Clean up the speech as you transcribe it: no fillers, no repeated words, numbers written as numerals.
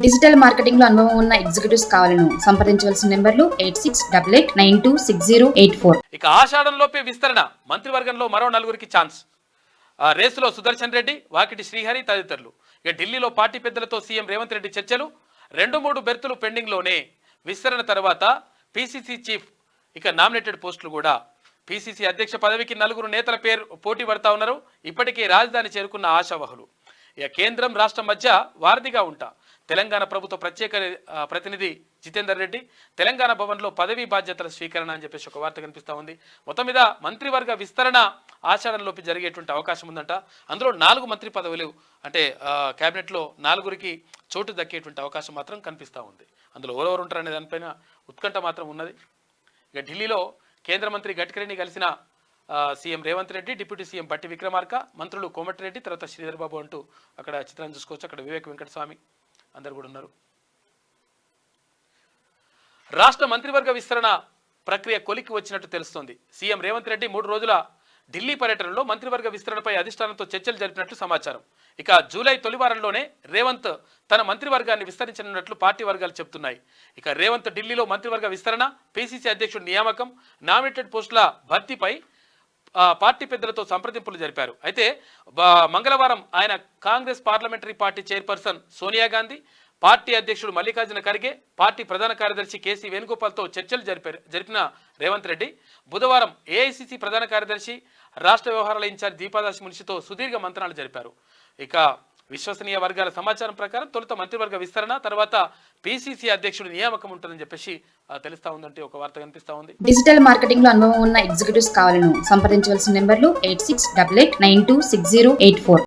Digital marketing లో అనుభవం ఉన్న ఎగ్జిక్యూటివ్స్ కావాలను సంప్రదించవలసిన నెంబర్లు 8688926084. ఇక ఆషాఢంలోపే విస్తరణ, మంత్రివర్గంలో మరో నలుగురికి ఛాన్స్. రేసులో సుదర్శన్ రెడ్డి, వాకిటి శ్రీహరి తదితరులు. ఇక ఢిల్లీలో పార్టీ పెద్దలతో సీఎం రేవంత్ రెడ్డి చర్చలు. 2-3 బెర్తులు పెండింగ్ లోనే. విస్తరణ తర్వాత పీసీసీ చీఫ్ ఇక నామినేటెడ్ పోస్టులు కూడా. పీసీసీ అధ్యక్ష పదవికి 4 నేతల పేరు పోటీ పడతా ఉన్నారు. ఇప్పటికే రాజధాని చేరుకున్న ఆశావహులు. ఇక కేంద్రం రాష్ట్రం మధ్య వారధిగా ఉంటా. తెలంగాణ ప్రభుత్వ ప్రత్యేక ప్రతినిధి జితేందర్ రెడ్డి తెలంగాణ భవన్లో పదవీ బాధ్యతల స్వీకరణ అని చెప్పేసి ఒక వార్త కనిపిస్తూ ఉంది. మొత్తం మీద మంత్రివర్గ విస్తరణ ఆషాఢంలోపు జరిగేటువంటి అవకాశం ఉందంట. అందులో 4 మంత్రి పదవులు అంటే క్యాబినెట్లో 4గురికి చోటు దక్కేటువంటి అవకాశం మాత్రం కనిపిస్తూ ఉంది. అందులో ఎవరెవరు ఉంటారనే దానిపైన ఉత్కంఠ మాత్రం ఉన్నది. ఇక ఢిల్లీలో కేంద్ర మంత్రి గడ్కరీని కలిసిన CM Revanth Reddy, deputy CM బట్టి విక్రమార్క, మంత్రులు కోమటిరెడ్డి, తర్వాత శ్రీధర్ బాబు అంటూ అక్కడ చిత్రాన్ని చూసుకోవచ్చు. అక్కడ వివేక్ వెంకటస్వామి అందరు కూడా ఉన్నారు. రాష్ట్ర మంత్రివర్గ విస్తరణ ప్రక్రియ కొలిక్కి వచ్చినట్టు తెలుస్తోంది. సీఎం రేవంత్ రెడ్డి 3 రోజుల ఢిల్లీ పర్యటనలో మంత్రివర్గ విస్తరణపై అధిష్టానంతో చర్చలు జరిపినట్లు సమాచారం. ఇక జూలై తొలి వారంలోనే రేవంత్ తన మంత్రివర్గాన్ని విస్తరించనున్నట్లు పార్టీ వర్గాలు చెబుతున్నాయి. ఇక రేవంత్ ఢిల్లీలో మంత్రివర్గ విస్తరణ, పీసీసీ అధ్యక్షుడి నియామకం, నామినేటెడ్ పోస్టుల భర్తీపై పార్టీ పెద్దలతో సంప్రదింపులు జరిపారు. అయితే మంగళవారం ఆయన Congress parliamentary party chairperson Sonia Gandhi, party అధ్యక్షుడు మల్లికార్జున ఖర్గే, పార్టీ ప్రధాన కార్యదర్శి కేసీ వేణుగోపాల్తో చర్చలు జరిపిన రేవంత్ రెడ్డి బుధవారం ఏఐసీసీ ప్రధాన కార్యదర్శి, రాష్ట్ర వ్యవహారాల ఇన్ఛార్జ్ దీపాదాస్ మున్షితో సుదీర్ఘ మంత్రాలు జరిపారు. ఇక విశ్వసనీయ వర్గాల సమాచారం ప్రకారం తొలుత మంత్రివర్గ విస్తరణ, తర్వాత పీసీసీ అధ్యక్షుడి నియామకం ఉంటుందని చెప్పేసి తెలుస్తా ఉందంటే ఒక వార్త కనిపిస్తా ఉంది. డిజిటల్ మార్కెటింగ్ లో అనుభవం ఉన్న ఎగ్జిక్యూటివ్స్ కావాలను సంప్రదించవలసిన నెంబర్లు 8688926084.